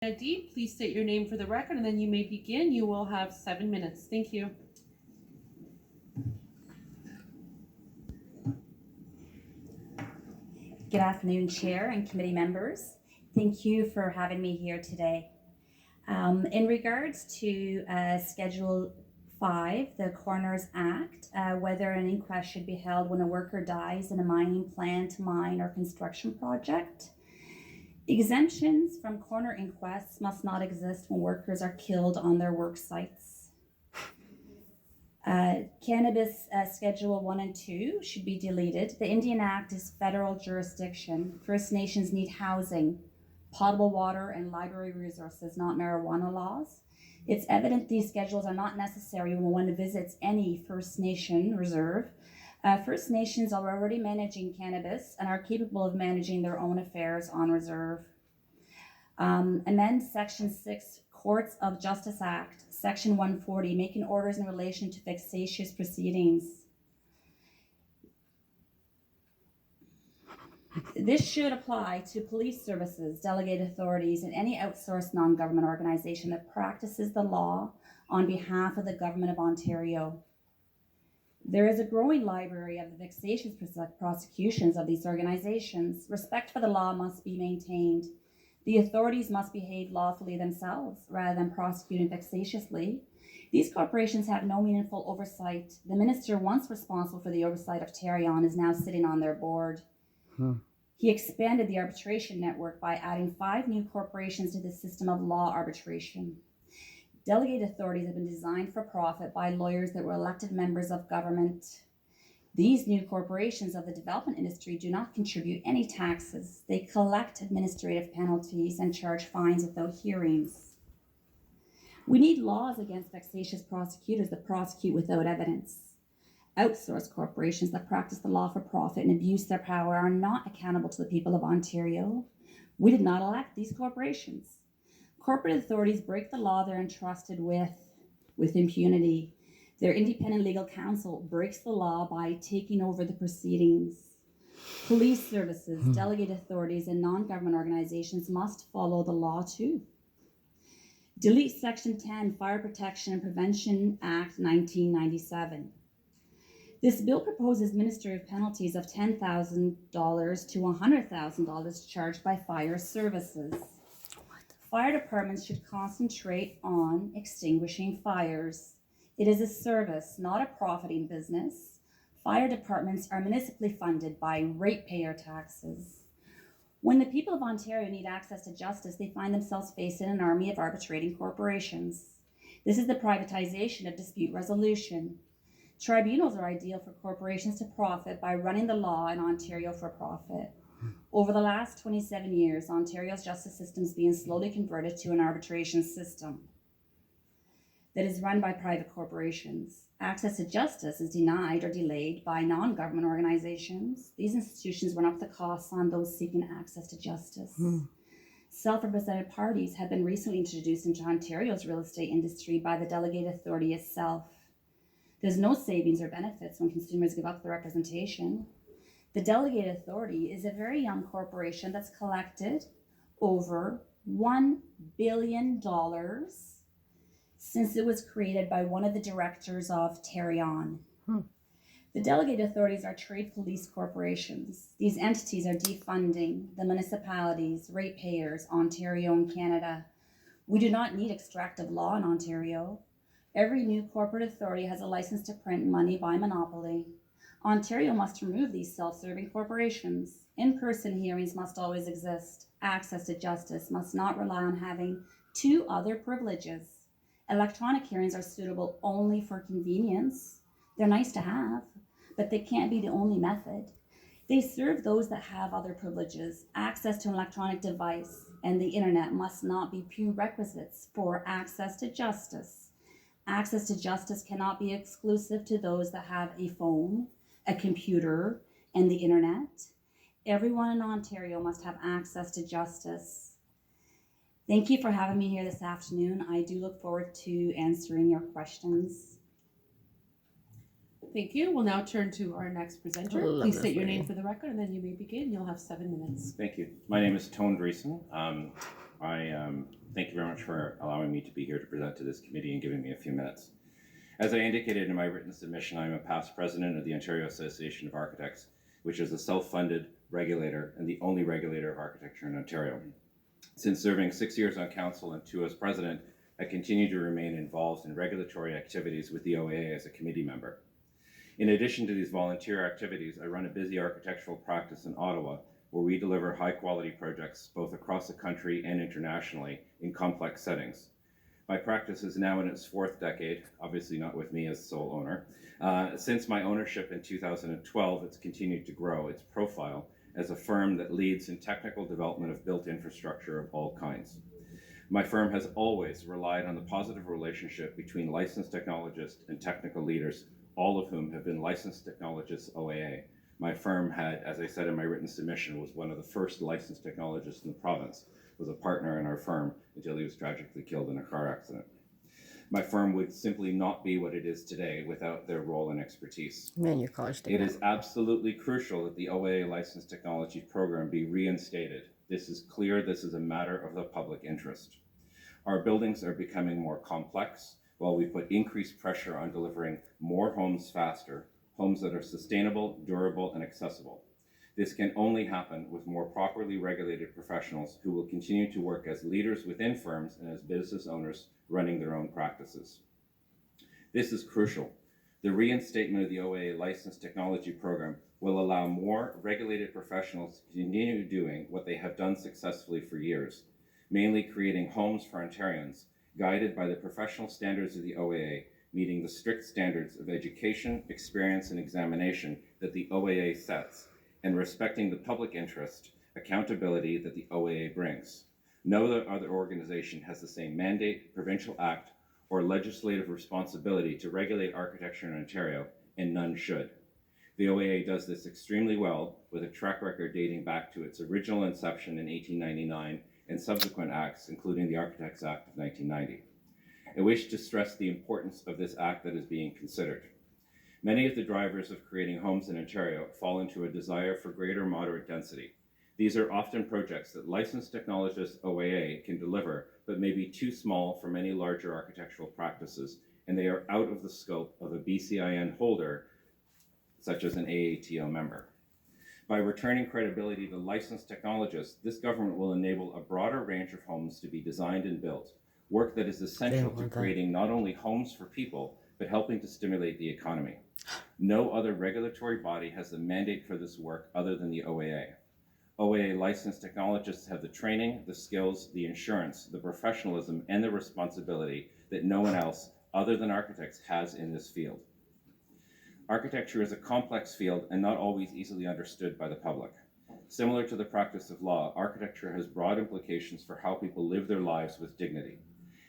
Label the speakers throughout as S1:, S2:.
S1: ID, please state your name for the record and then you may begin. You will have 7 minutes. Thank you.
S2: Good afternoon, Chair and committee members. Thank you for having me here today. In regards to Schedule 5, the Coroners Act, whether an inquest should be held when a worker dies in a mining plant, mine, or construction project, exemptions from coroner inquests must not exist when workers are killed on their work sites. Cannabis Schedule 1 and 2 should be deleted. The Indian Act is federal jurisdiction. First Nations need housing, potable water, and library resources, not marijuana laws. It's evident these schedules are not necessary when one visits any First Nation reserve. First Nations are already managing cannabis and are capable of managing their own affairs on reserve. Amend Section 6 Courts of Justice Act, Section 140, making orders in relation to vexatious proceedings. This should apply to police services, delegated authorities, and any outsourced non-government organization that practices the law on behalf of the Government of Ontario. There is a growing library of the vexatious prosecutions of these organizations. Respect for the law must be maintained. The authorities must behave lawfully themselves rather than prosecuting vexatiously. These corporations have no meaningful oversight. The minister once responsible for the oversight of Tarion is now sitting on their board. He expanded the arbitration network by adding 5 new corporations to the system of law arbitration. Delegated authorities have been designed for profit by lawyers that were elected members of government. These new corporations of the development industry do not contribute any taxes. They collect administrative penalties and charge fines without hearings. We need laws against vexatious prosecutors that prosecute without evidence. Outsourced corporations that practice the law for profit and abuse their power are not accountable to the people of Ontario. We did not elect these corporations. Corporate authorities break the law they're entrusted with impunity. Their independent legal counsel breaks the law by taking over the proceedings. Police services, delegated authorities, and non-government organizations must follow the law too. Delete Section 10, Fire Protection and Prevention Act 1997. This bill proposes administrative penalties of $10,000 to $100,000 charged by fire services. Fire departments should concentrate on extinguishing fires. It is a service, not a profiting business. Fire departments are municipally funded by ratepayer taxes. When the people of Ontario need access to justice, they find themselves facing an army of arbitrating corporations. This is the privatization of dispute resolution. Tribunals are ideal for corporations to profit by running the law in Ontario for profit. Over the last 27 years, Ontario's justice system is being slowly converted to an arbitration system that is run by private corporations. Access to justice is denied or delayed by non-government organizations. These institutions run up the costs on those seeking access to justice. Self-represented parties have been recently introduced into Ontario's real estate industry by the delegated authority itself. There's no savings or benefits when consumers give up their representation. The delegated authority is a very young corporation that's collected over $1 billion since it was created by one of the directors of Tarion. The delegated authorities are trade police corporations. These entities are defunding the municipalities, ratepayers, Ontario and Canada. We do not need extractive law in Ontario. Every new corporate authority has a license to print money by monopoly. Ontario must remove these self-serving corporations. In-person hearings must always exist. Access to justice must not rely on having 2 other privileges. Electronic hearings are suitable only for convenience. They're nice to have, but they can't be the only method. They serve those that have other privileges. Access to an electronic device and the internet must not be prerequisites for access to justice. Access to justice cannot be exclusive to those that have a phone, a computer, and the internet. Everyone in Ontario must have access to justice. Thank you for having me here this afternoon. I do look forward to answering your questions.
S1: Thank you. We'll now turn to our next presenter. Please state your name for the record and then you may begin. You'll have 7 minutes.
S3: Thank you. My name is Tone Dreesen. I Thank you very much for allowing me to be here to present to this committee and giving me a few minutes. As I indicated in my written submission, I am a past president of the Ontario Association of Architects, which is a self-funded regulator and the only regulator of architecture in Ontario. Since serving 6 years on council and 2 as president, I continue to remain involved in regulatory activities with the OAA as a committee member. In addition to these volunteer activities, I run a busy architectural practice in Ottawa, where we deliver high-quality projects both across the country and internationally in complex settings. My practice is now in its 4th decade, obviously not with me as sole owner. Since my ownership in 2012, it's continued to grow its profile as a firm that leads in technical development of built infrastructure of all kinds. My firm has always relied on the positive relationship between licensed technologists and technical leaders, all of whom have been licensed technologists OAA. My firm had, as I said in my written submission, was one of the first licensed technologists in the province, was a partner in our firm until he was tragically killed in a car accident. My firm would simply not be what it is today without their role and expertise.
S4: Man, your college
S3: It is absolutely crucial that the OAA licensed technology program be reinstated. This is clear. This is a matter of the public interest. Our buildings are becoming more complex while we put increased pressure on delivering more homes faster, homes that are sustainable, durable, and accessible. This can only happen with more properly regulated professionals who will continue to work as leaders within firms and as business owners running their own practices. This is crucial. The reinstatement of the OAA licensed technology program will allow more regulated professionals to continue doing what they have done successfully for years, mainly creating homes for Ontarians, guided by the professional standards of the OAA, meeting the strict standards of education, experience, and examination that the OAA sets, and respecting the public interest, accountability that the OAA brings. No other organization has the same mandate, provincial act, or legislative responsibility to regulate architecture in Ontario, and none should. The OAA does this extremely well, with a track record dating back to its original inception in 1899 and subsequent acts, including the Architects Act of 1990. I wish to stress the importance of this act that is being considered. Many of the drivers of creating homes in Ontario fall into a desire for greater moderate density. These are often projects that licensed technologists OAA can deliver, but may be too small for many larger architectural practices, and they are out of the scope of a BCIN holder, such as an AATO member. By returning credibility to licensed technologists, this government will enable a broader range of homes to be designed and built, work that is essential to creating not only homes for people, but helping to stimulate the economy. No other regulatory body has the mandate for this work other than the OAA. OAA licensed technologists have the training, the skills, the insurance, the professionalism, and the responsibility that no one else other than architects has in this field. Architecture is a complex field and not always easily understood by the public. Similar to the practice of law, architecture has broad implications for how people live their lives with dignity.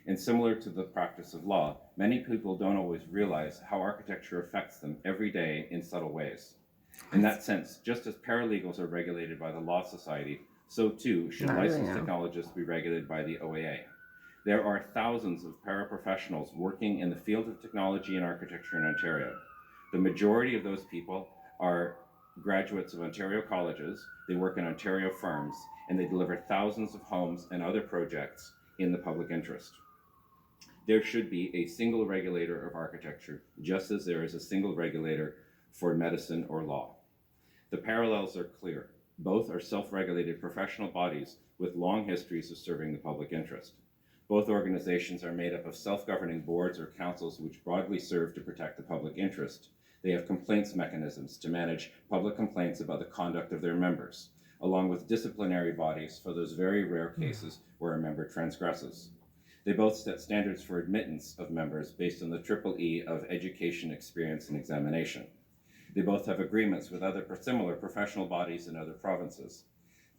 S3: And similar to the practice of law, many people don't always realize how architecture affects them every day in subtle ways. In that sense, just as paralegals are regulated by the Law Society, so too should licensed technologists be regulated by the OAA. There are thousands of paraprofessionals working in the field of technology and architecture in Ontario. The majority of those people are graduates of Ontario colleges, they work in Ontario firms, and they deliver thousands of homes and other projects in the public interest. There should be a single regulator of architecture, just as there is a single regulator for medicine or law. The parallels are clear. Both are self-regulated professional bodies with long histories of serving the public interest. Both organizations are made up of self-governing boards or councils which broadly serve to protect the public interest. They have complaints mechanisms to manage public complaints about the conduct of their members, along with disciplinary bodies for those very rare cases where a member transgresses. They both set standards for admittance of members based on the triple E of education, experience, and examination. They both have agreements with other similar professional bodies in other provinces.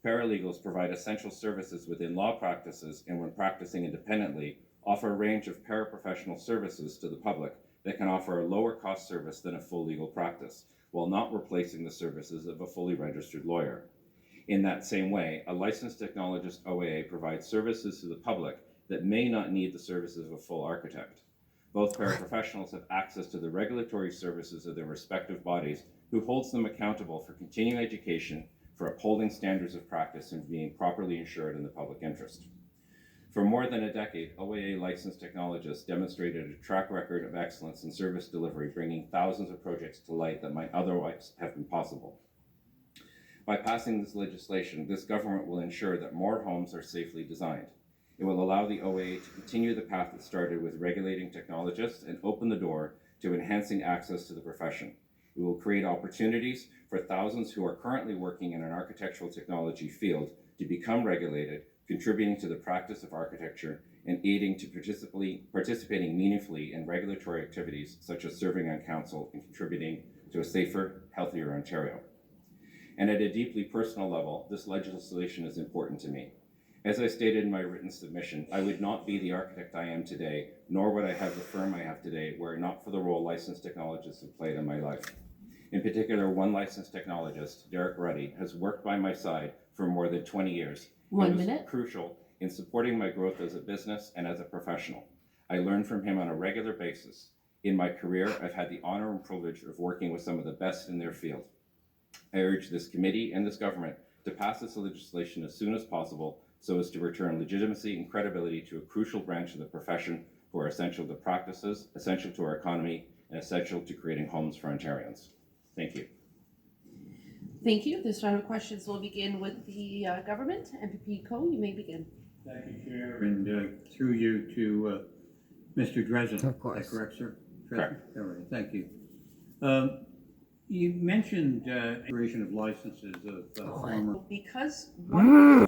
S3: Paralegals provide essential services within law practices and when practicing independently, offer a range of paraprofessional services to the public that can offer a lower cost service than a full legal practice, while not replacing the services of a fully registered lawyer. In that same way, a licensed technologist OAA provides services to the public that may not need the services of a full architect. Both paraprofessionals have access to the regulatory services of their respective bodies, who holds them accountable for continuing education, for upholding standards of practice, and being properly insured in the public interest. For more than a decade, OAA licensed technologists demonstrated a track record of excellence in service delivery, bringing thousands of projects to light that might otherwise have been possible. By passing this legislation, this government will ensure that more homes are safely designed. It will allow the OAA to continue the path it started with regulating technologists and open the door to enhancing access to the profession. It will create opportunities for thousands who are currently working in an architectural technology field to become regulated, contributing to the practice of architecture and aiding to participating meaningfully in regulatory activities such as serving on council and contributing to a safer, healthier Ontario. And at a deeply personal level, this legislation is important to me. As I stated in my written submission, I would not be the architect I am today, nor would I have the firm I have today were it not for the role licensed technologists have played in my life. In particular, one licensed technologist, Derek Ruddy, has worked by my side for more than 20 years.
S1: 1
S3: He
S1: minute.
S3: was crucial in supporting my growth as a business and as a professional. I learn from him on a regular basis. In my career, I've had the honor and privilege of working with some of the best in their field. I urge this committee and this government to pass this legislation as soon as possible so as to return legitimacy and credibility to a crucial branch of the profession who are essential to practices, essential to our economy, and essential to creating homes for Ontarians. Thank you.
S1: Thank you. This round of questions will begin with the government. MPP Co, you may begin.
S4: Thank you, Chair, and through you to Mr. Dresden.
S5: Of course.
S4: Is that correct, sir?
S3: Correct.
S4: All right, thank you. You mentioned creation of licenses of former.
S1: Because one